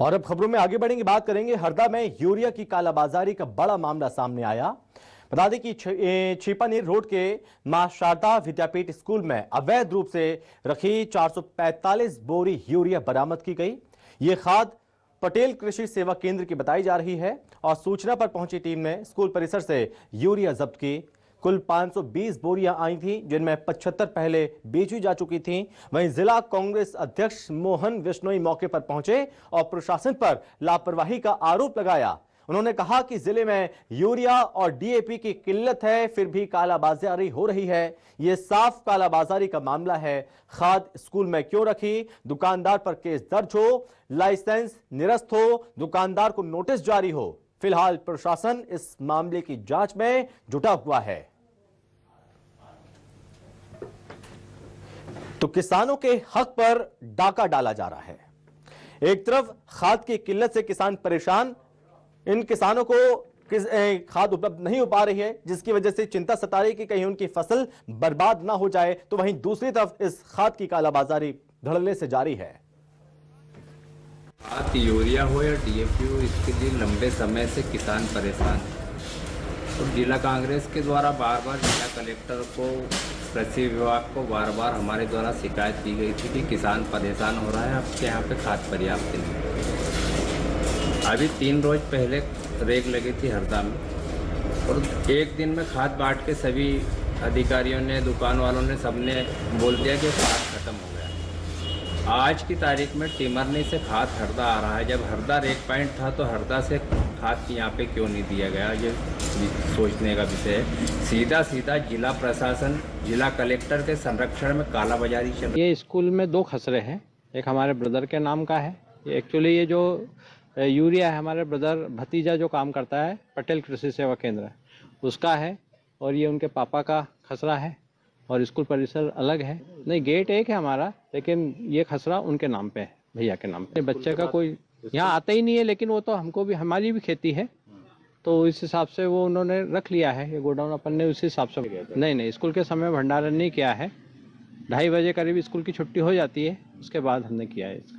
और अब खबरों में आगे बढ़ेंगे, बात करेंगे हरदा में यूरिया की कालाबाजारी का बड़ा मामला सामने आया। बता दें कि छिपानीर रोड के मां शारदा विद्यापीठ स्कूल में अवैध रूप से रखी 445 बोरी यूरिया बरामद की गई। ये खाद पटेल कृषि सेवा केंद्र की बताई जा रही है और सूचना पर पहुंची टीम ने स्कूल परिसर से यूरिया जब्त की। कुल 520 बोरियां आई थी, जिनमें 75 पहले बेची जा चुकी थीं। वहीं जिला कांग्रेस अध्यक्ष मोहन विश्नोई मौके पर पहुंचे और प्रशासन पर लापरवाही का आरोप लगाया। उन्होंने कहा कि जिले में यूरिया और डीएपी की किल्लत है, फिर भी कालाबाजारी हो रही है। यह साफ कालाबाजारी का मामला है। खाद स्कूल में क्यों रखी, दुकानदार पर केस दर्ज हो, लाइसेंस निरस्त हो, दुकानदार को नोटिस जारी हो। फिलहाल प्रशासन इस मामले की जांच में जुटा हुआ है। तो किसानों के हक पर डाका डाला जा रहा है। एक तरफ खाद की किल्लत से किसान परेशान, इन किसानों को खाद उपलब्ध नहीं हो पा रही है, जिसकी वजह से चिंता सता रही कि कहीं उनकी फसल बर्बाद ना हो जाए। तो वहीं दूसरी तरफ इस खाद की कालाबाजारी धड़ल्ले से जारी है। खाद यूरिया हो या डीएपी हो, इसके लिए लंबे समय से किसान परेशान है। तो जिला कांग्रेस के द्वारा बार बार जिला कलेक्टर को, कृषि विभाग को बार बार हमारे द्वारा शिकायत की गई थी कि किसान परेशान हो रहा है, आपके यहाँ पे खाद पर्याप्त नहीं है। अभी 3 रोज पहले रेक लगी थी हरदा में और एक दिन में खाद बांट के सभी अधिकारियों ने, दुकान वालों ने, सबने बोल दिया कि खाद खत्म हो गया। आज की तारीख में टिमरनी से खाद हरदा आ रहा है। जब हरदा रेक पॉइंट था तो हरदा से खाद यहाँ पे क्यों नहीं दिया गया, ये सोचने का विषय है। सीधा सीधा जिला प्रशासन, जिला कलेक्टर के संरक्षण में कालाबाजारी चल रही है। ये स्कूल में 2 खसरे हैं, एक हमारे ब्रदर के नाम का है। एक्चुअली ये जो यूरिया है, हमारे ब्रदर भतीजा जो काम करता है पटेल कृषि सेवा केंद्र, उसका है, और ये उनके पापा का खसरा है। और स्कूल परिसर अलग है, नहीं गेट एक है हमारा, लेकिन ये खसरा उनके नाम पे है, भैया के नाम पे। बच्चे का कोई यहाँ आता ही नहीं है, लेकिन वो तो हमको भी, हमारी भी खेती है, तो इस हिसाब से वो उन्होंने रख लिया है। ये गोडाउन अपन ने उसी हिसाब से, नहीं स्कूल के समय भंडारण नहीं किया है। 2:30 बजे करीब स्कूल की छुट्टी हो जाती है, उसके बाद हमने किया है इसका।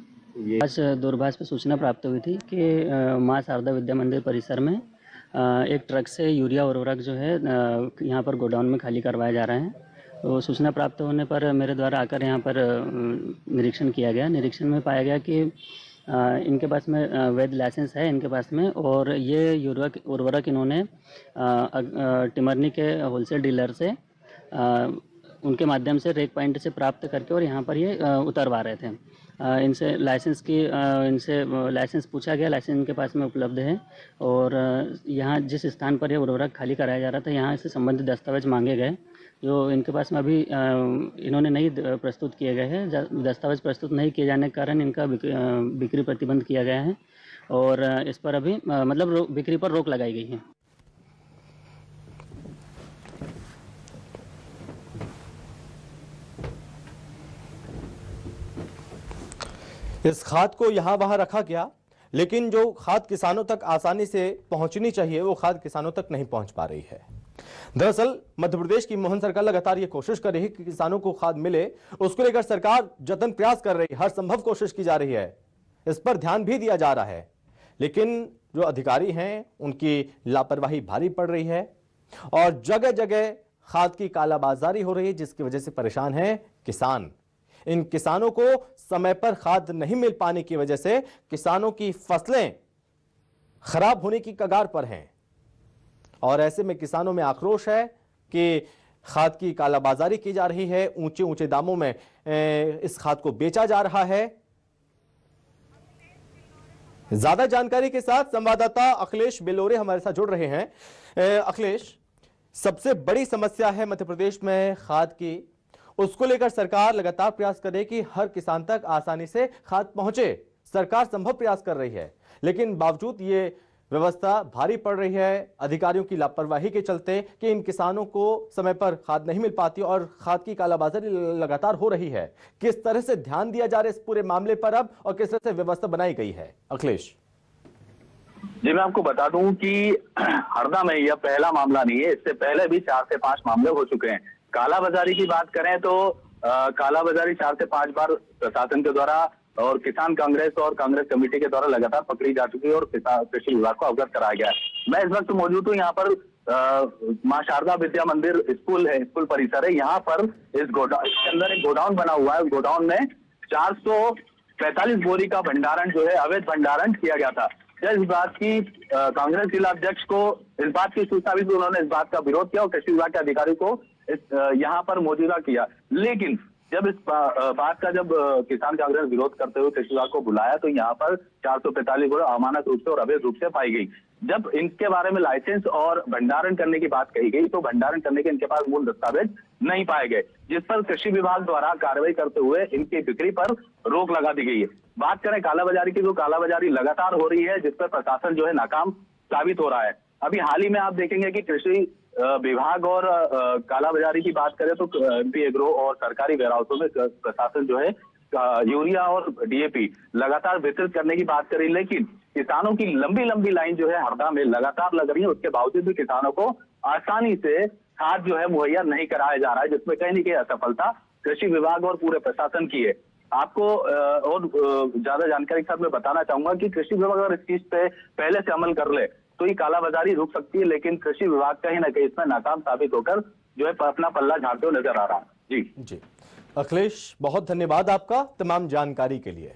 आज दूरभाष पर सूचना प्राप्त हुई थी कि मां शारदा विद्या मंदिर परिसर में एक ट्रक से यूरिया उर्वरक जो है यहाँ पर गोडाउन में खाली करवाए जा रहे हैं। तो सूचना प्राप्त होने पर मेरे द्वारा आकर यहाँ पर निरीक्षण किया गया। निरीक्षण में पाया गया कि इनके पास में वैध लाइसेंस है इनके पास में, और ये उर्वरक इन्होंने टिमरनी के होलसेल डीलर से उनके माध्यम से रेक पॉइंट से प्राप्त करके और यहाँ पर ये उतरवा रहे थे। इनसे लाइसेंस पूछा गया, लाइसेंस इनके पास में उपलब्ध है। और यहाँ जिस स्थान पर ये उर्वरक खाली कराया जा रहा था, यहाँ से संबंधित दस्तावेज मांगे गए, जो इनके पास में अभी इन्होंने नहीं प्रस्तुत किए गए हैं। दस्तावेज प्रस्तुत नहीं किए जाने के कारण इनका बिक्री प्रतिबंध किया गया है और इस पर अभी मतलब बिक्री पर रोक लगाई गई है। इस खाद को यहां वहां रखा गया, लेकिन जो खाद किसानों तक आसानी से पहुंचनी चाहिए वो खाद किसानों तक नहीं पहुंच पा रही है। दरअसल मध्य प्रदेश की मोहन सरकार लगातार ये कोशिश कर रही है कि किसानों को खाद मिले, उसको लेकर सरकार जतन प्रयास कर रही है, हर संभव कोशिश की जा रही है, इस पर ध्यान भी दिया जा रहा है। लेकिन जो अधिकारी हैं उनकी लापरवाही भारी पड़ रही है और जगह जगह खाद की कालाबाजारी हो रही है, जिसकी वजह से परेशान है किसान। इन किसानों को समय पर खाद नहीं मिल पाने की वजह से किसानों की फसलें खराब होने की कगार पर हैं और ऐसे में किसानों में आक्रोश है कि खाद की कालाबाजारी की जा रही है, ऊंचे ऊंचे दामों में इस खाद को बेचा जा रहा है। ज्यादा जानकारी के साथ संवाददाता अखिलेश बेलोरे हमारे साथ जुड़ रहे हैं। अखिलेश, सबसे बड़ी समस्या है मध्य प्रदेश में खाद की, उसको लेकर सरकार लगातार प्रयास कर रही है कि हर किसान तक आसानी से खाद पहुंचे। सरकार संभव प्रयास कर रही है, लेकिन बावजूद ये व्यवस्था भारी पड़ रही है अधिकारियों की लापरवाही के चलते कि इन किसानों को समय पर खाद नहीं मिल पाती और खाद की कालाबाजारी लगातार हो रही है। किस तरह से ध्यान दिया जा रहा है इस पूरे मामले पर अब, और किस तरह से व्यवस्था बनाई गई है? अखिलेश जी, मैं आपको बता दूं कि हरदा में यह पहला मामला नहीं है, इससे पहले भी 4 से 5 मामले हो चुके हैं। कालाबाजारी की बात करें तो कालाबाजारी 4 से 5 बार प्रशासन के द्वारा और किसान कांग्रेस और कांग्रेस कमेटी के द्वारा लगातार पकड़ी जा चुकी है और कृषि विभाग को अवगत कराया गया है। मैं इस वक्त मौजूद हूँ यहाँ पर मां शारदा विद्या मंदिर स्कूल है, स्कूल परिसर है। यहाँ पर इस गोडाउन के अंदर एक गोडाउन बना हुआ है। गोडाउन में 445 बोरी का भंडारण जो है अवैध भंडारण किया गया था। इस बात की कांग्रेस जिला अध्यक्ष को इस बात की सूचना भी, उन्होंने इस बात का विरोध किया और कृषि विभाग के अधिकारी को यहाँ पर मौजूदा किया। लेकिन जब इस बात का जब किसान कांग्रेस विरोध करते हुए कृषि विभाग को बुलाया तो यहाँ पर 445 बोरी अमानक रूप से और अवैध रूप से पाई गई। जब इनके बारे में लाइसेंस और भंडारण करने की बात कही गई तो भंडारण करने के इनके पास मूल दस्तावेज नहीं पाए गए, जिस पर कृषि विभाग द्वारा कार्रवाई करते हुए इनकी बिक्री पर रोक लगा दी गई है। बात करें कालाबाजारी की, तो कालाबाजारी लगातार हो रही है, जिस पर प्रशासन जो है नाकाम साबित हो रहा है। अभी हाल ही में आप देखेंगे कि कृषि विभाग और कालाबाजारी की बात करें तो एमपी एग्रो और सरकारी वेयरहाउसों में प्रशासन जो है यूरिया और डीएपी लगातार वितरित करने की बात करी, लेकिन किसानों की लंबी लंबी लाइन जो है हरदा में लगातार लग रही है। उसके बावजूद भी किसानों को आसानी से खाद जो है मुहैया नहीं कराया जा रहा है, जिसमें कहीं न कहीं असफलता कृषि विभाग और पूरे प्रशासन की है। आपको और ज्यादा जानकारी के साथ मैं बताना चाहूंगा कि कृषि विभाग अगर इस चीज पे पहले से अमल कर ले तो ये कालाबाजारी रुक सकती है, लेकिन कृषि विभाग कहीं ना कहीं इसमें नाकाम साबित होकर जो है अपना पल्ला झाड़ते हुए नजर आ रहा है। जी अखिलेश, बहुत धन्यवाद आपका तमाम जानकारी के लिए।